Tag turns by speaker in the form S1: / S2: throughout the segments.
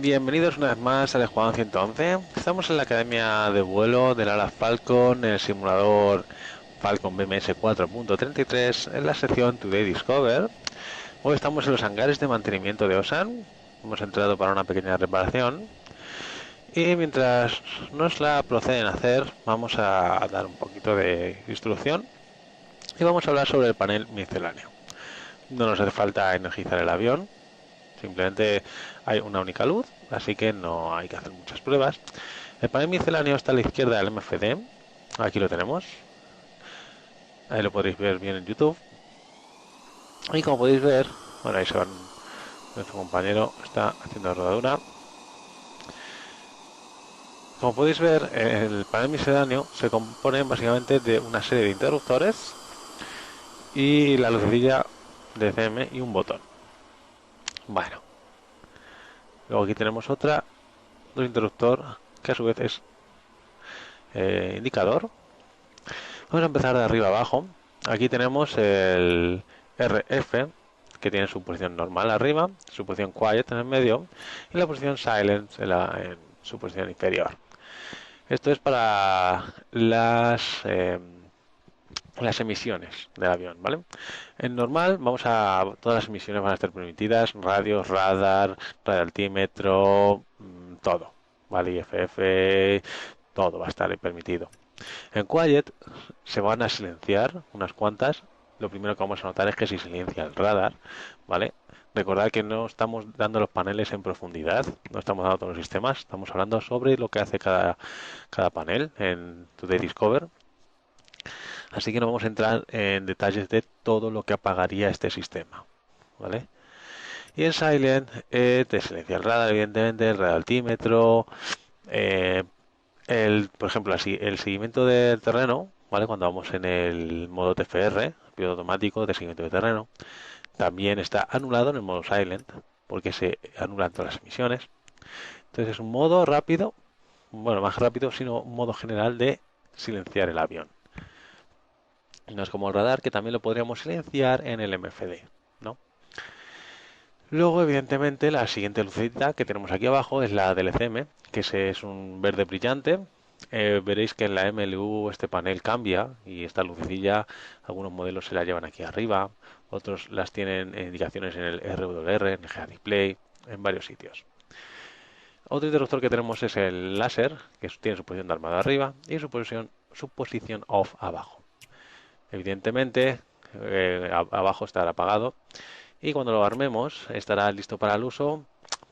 S1: Bienvenidos una vez más al Escuadrón 111. Estamos en la Academia de Vuelo del ala Falcon, en el simulador Falcon BMS 4.33, en la sección Today Discover. Hoy estamos en los hangares de mantenimiento de Osan. Hemos entrado para una pequeña reparación. Y mientras nos la proceden a hacer, vamos a dar un poquito de instrucción y vamos a hablar sobre el panel misceláneo. No nos hace falta energizar el avión, simplemente hay una única luz, así que no hay que hacer muchas pruebas. El panel misceláneo está a la izquierda del MFD. Aquí lo tenemos. Ahí lo podréis ver bien en YouTube. Y como podéis ver, bueno, ahí se van. Nuestro compañero está haciendo rodadura. Como podéis ver, el panel misceláneo se compone básicamente de una serie de interruptores y la lucecilla de CM y un botón. Bueno, luego aquí tenemos otro interruptor que a su vez es indicador. Vamos a empezar de arriba abajo. Aquí tenemos el RF, que tiene su posición normal arriba, su posición quiet en el medio y la posición silent en su posición inferior. Esto es para las emisiones del avión, ¿vale? En normal, todas las emisiones van a estar permitidas: radios, radar, radioaltímetro, todo, ¿vale? IFF, todo va a estar permitido. En Quiet se van a silenciar unas cuantas. Lo primero que vamos a notar es que se silencia el radar, ¿vale? Recordad que no estamos dando los paneles en profundidad, no estamos dando todos los sistemas, estamos hablando sobre lo que hace cada panel en Today Discover. Así que no vamos a entrar en detalles de todo lo que apagaría este sistema, ¿vale? Y en Silent te silencia el radar, evidentemente, el radioaltímetro, eh, por ejemplo, así, el seguimiento del terreno, ¿vale? Cuando vamos en el modo TFR, piloto automático de seguimiento de terreno, también está anulado en el modo Silent, porque se anulan todas las emisiones. Entonces es un modo rápido, bueno, más rápido, sino un modo general de silenciar el avión. No es como el radar, que también lo podríamos silenciar en el MFD, ¿no? Luego, evidentemente, la siguiente lucecita que tenemos aquí abajo es la del ECM, que es un verde brillante. Veréis que en la MLU este panel cambia y esta lucecilla, algunos modelos se la llevan aquí arriba, otros las tienen indicaciones en el RWR, en el GA Display, en varios sitios. Otro interruptor que tenemos es el láser, que tiene su posición de armado arriba y su posición off abajo. Evidentemente, abajo estará apagado y cuando lo armemos estará listo para el uso,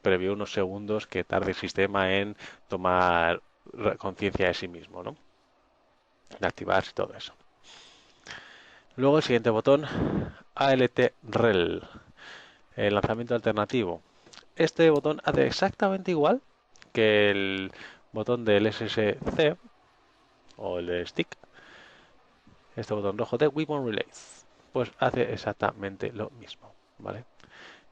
S1: previo unos segundos que tarde el sistema en tomar conciencia de sí mismo, ¿no? De activarse y todo eso. Luego el siguiente botón, ALT REL, el lanzamiento alternativo. Este botón hace exactamente igual que el botón del SSC o el de stick, este botón rojo de Weapon Relays, pues hace exactamente lo mismo, ¿vale?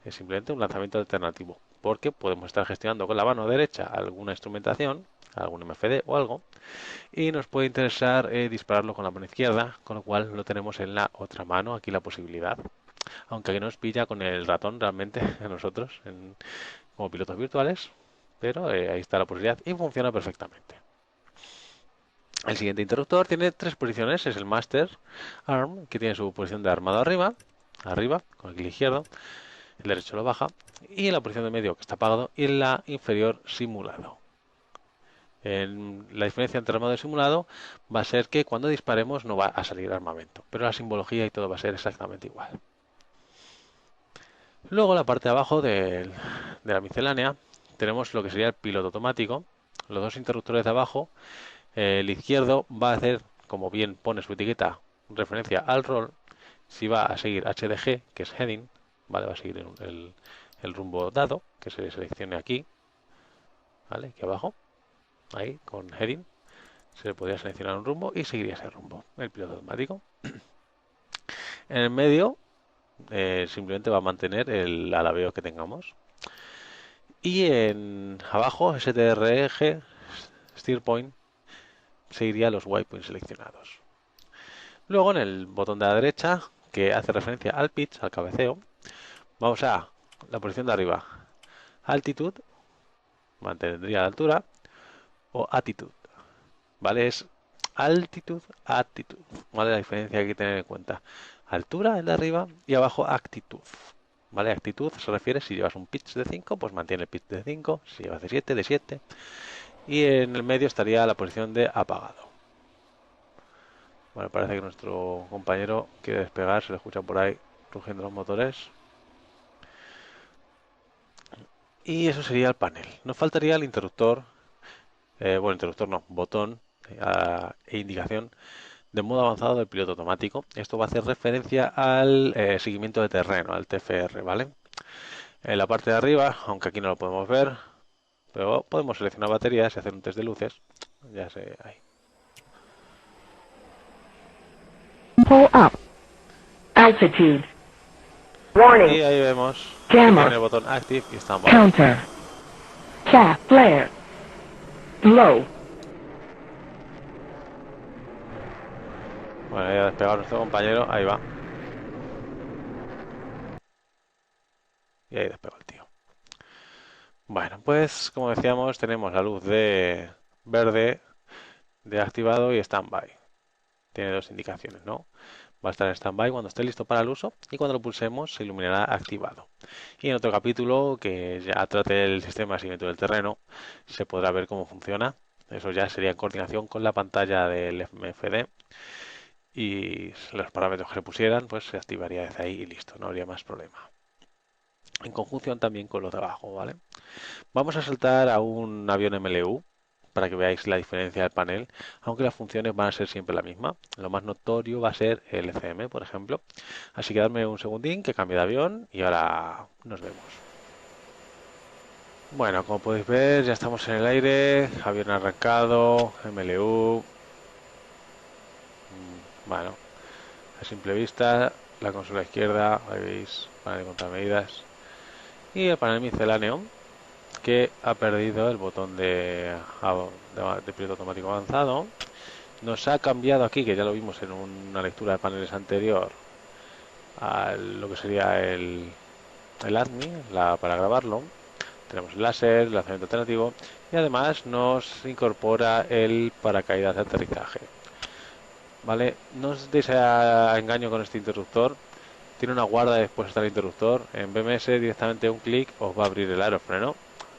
S1: Es simplemente un lanzamiento alternativo, porque podemos estar gestionando con la mano derecha alguna instrumentación, algún MFD o algo, y nos puede interesar dispararlo con la mano izquierda, con lo cual lo tenemos en la otra mano, aquí la posibilidad, aunque aquí nos pilla con el ratón realmente a nosotros como pilotos virtuales, pero ahí está la posibilidad y funciona perfectamente. El siguiente interruptor tiene tres posiciones, es el Master Arm, que tiene su posición de armado arriba, con el clic izquierdo, el derecho lo baja, y en la posición de medio que está apagado, y en la inferior simulado. La diferencia entre armado y simulado va a ser que cuando disparemos no va a salir armamento, pero la simbología y todo va a ser exactamente igual. Luego, la parte de abajo de la miscelánea, tenemos lo que sería el piloto automático. Los dos interruptores de abajo, el izquierdo va a hacer, como bien pone su etiqueta, referencia al rol. Si va a seguir HDG, que es heading, ¿vale? Va a seguir el rumbo dado, que se seleccione aquí, ¿vale? Aquí abajo, ahí, con heading, se le podría seleccionar un rumbo y seguiría ese rumbo, el piloto automático. En el medio, simplemente va a mantener el alabeo que tengamos. Y en abajo, STRG, Steer Point, seguiría los waypoints seleccionados. Luego, en el botón de la derecha, que hace referencia al pitch, al cabeceo, vamos a la posición de arriba, altitud, mantendría la altura, o attitude, ¿vale? Es altitud, actitud, ¿vale? La diferencia que hay que tener en cuenta. Altura, el de arriba, y abajo actitud, ¿vale? Actitud se refiere si llevas un pitch de 5, pues mantiene el pitch de 5, si llevas de 7, de 7, y en el medio estaría la posición de apagado. Bueno, parece que nuestro compañero quiere despegar, se le escucha por ahí rugiendo los motores. Y eso sería el panel. Nos faltaría el interruptor, bueno, interruptor no, botón e indicación de modo avanzado del piloto automático. Esto va a hacer referencia al seguimiento de terreno, al TFR, ¿vale? En la parte de arriba, aunque aquí no lo podemos ver, pero podemos seleccionar baterías y hacer un test de luces. Ya sé, ahí.
S2: Pull up. Altitude.
S1: Y
S2: Warning.
S1: ahí vemos que
S2: Jammer.
S1: tiene el botón Active y Standby.
S2: Counter. Chaff flare. Low.
S1: Bueno, ya ha despegado nuestro compañero, ahí va. Y ahí despegó el tío. Bueno, pues como decíamos, tenemos la luz de verde de activado y standby. Tiene dos indicaciones, ¿no? Va a estar en standby cuando esté listo para el uso y cuando lo pulsemos se iluminará activado. Y en otro capítulo que ya trate el sistema de seguimiento del terreno se podrá ver cómo funciona. Eso ya sería en coordinación con la pantalla del MFD y los parámetros que se pusieran pues se activaría desde ahí y listo, no habría más problema. En conjunción también con los de abajo, ¿vale? Vamos a saltar a un avión MLU para que veáis la diferencia del panel, aunque las funciones van a ser siempre la misma. Lo más notorio va a ser el ECM, por ejemplo. Así que dadme un segundín que cambie de avión y ahora nos vemos. Bueno, como podéis ver, ya estamos en el aire, avión arrancado, MLU. Bueno, a simple vista, la consola izquierda, ahí veis, panel de contramedidas. Y el panel misceláneo, que ha perdido el botón de piloto automático avanzado. Nos ha cambiado aquí, que ya lo vimos en una lectura de paneles anterior, a lo que sería el ADMI para grabarlo. Tenemos el láser, el lanzamiento alternativo y además nos incorpora el paracaídas de aterrizaje. ¿Vale? No os deis a engaño con este interruptor. Tiene una guarda después está el interruptor. En BMS directamente un clic os va a abrir el aerofreno.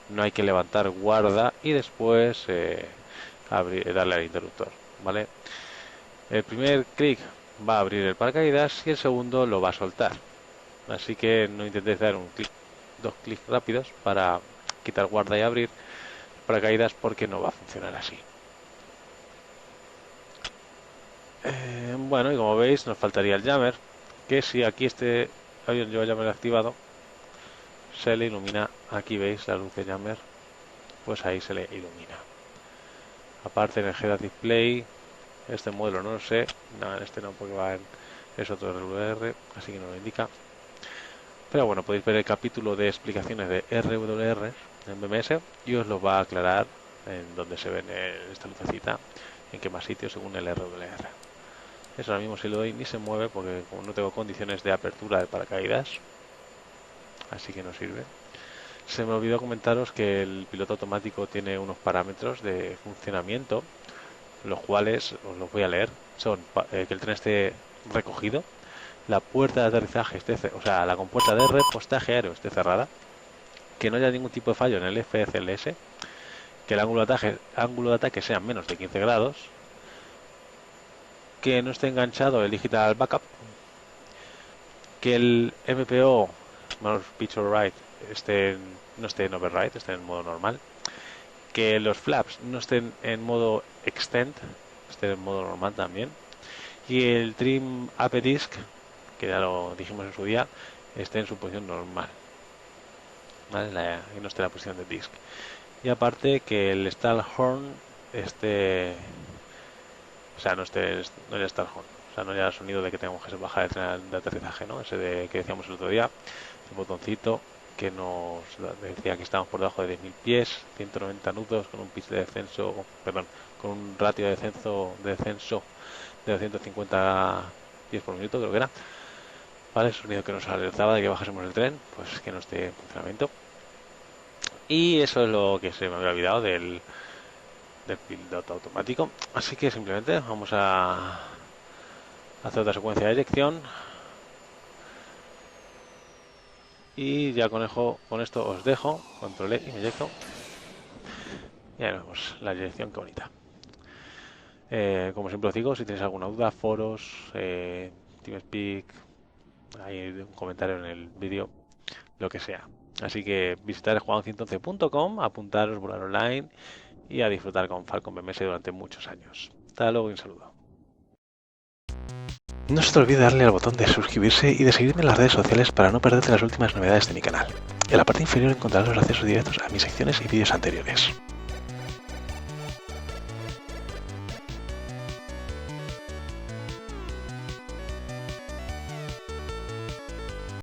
S1: No hay que levantar guarda y después darle al interruptor. ¿Vale? El primer clic va a abrir el paracaídas y el segundo lo va a soltar. Así que no intentéis dar dos clics rápidos para quitar guarda y abrir paracaídas porque no va a funcionar así. Bueno, y como veis nos faltaría el jammer, que si aquí este avión lleva jammer activado, se le ilumina, aquí veis la luz de jammer, pues ahí se le ilumina. Aparte en el head-up display, este modelo no lo sé, no, en este no porque es otro RWR, así que no lo indica. Pero bueno, podéis ver el capítulo de explicaciones de RWR en BMS y os lo va a aclarar en donde se ven esta lucecita, en qué más sitios según el RWR. Eso ahora mismo si lo doy ni se mueve porque como no tengo condiciones de apertura de paracaídas, así que no sirve. Se me olvidó comentaros que el piloto automático tiene unos parámetros de funcionamiento, los cuales os los voy a leer. Son que el tren esté recogido, la puerta de aterrizaje o sea, la compuerta de repostaje aéreo esté cerrada, que no haya ningún tipo de fallo en el FCLS, que el ángulo de ataque sea menos de 15 grados, que no esté enganchado el digital backup, que el MPO, Mouse Pitch Override, no esté en override, esté en modo normal, que los flaps no estén en modo extend, estén en modo normal también, y el trim up disk, que ya lo dijimos en su día, esté en su posición normal, ¿vale? Y no esté en la posición de disk. Y aparte que el Stallhorn esté, o sea, no haya Stallhorn, o sea, no haya sonido de que tengamos que bajar el tren de aterrizaje, ¿no? Ese que decíamos el otro día, el botoncito que nos decía que estamos por debajo de 10.000 pies, 190 nudos con un pitch de descenso, perdón, con un ratio de descenso de 250 pies por minuto, creo que era. Vale, el sonido que nos alertaba de que bajásemos el tren, pues que no esté en funcionamiento. Y eso es lo que se me había olvidado del piloto automático. Así que simplemente vamos a hacer otra secuencia de eyección. Y ya con esto os dejo. Control E y me eyecto. Y ahí vemos la dirección, qué bonita. Como siempre os digo, si tenéis alguna duda, foros, TeamSpeak, hay un comentario en el vídeo, lo que sea. Así que visitar juan111.com, apuntaros, volar online y a disfrutar con Falcon BMS durante muchos años. Hasta luego y un saludo. No se te olvide darle al botón de suscribirse y de seguirme en las redes sociales para no perderte las últimas novedades de mi canal. En la parte inferior encontrarás los accesos directos a mis secciones y vídeos anteriores.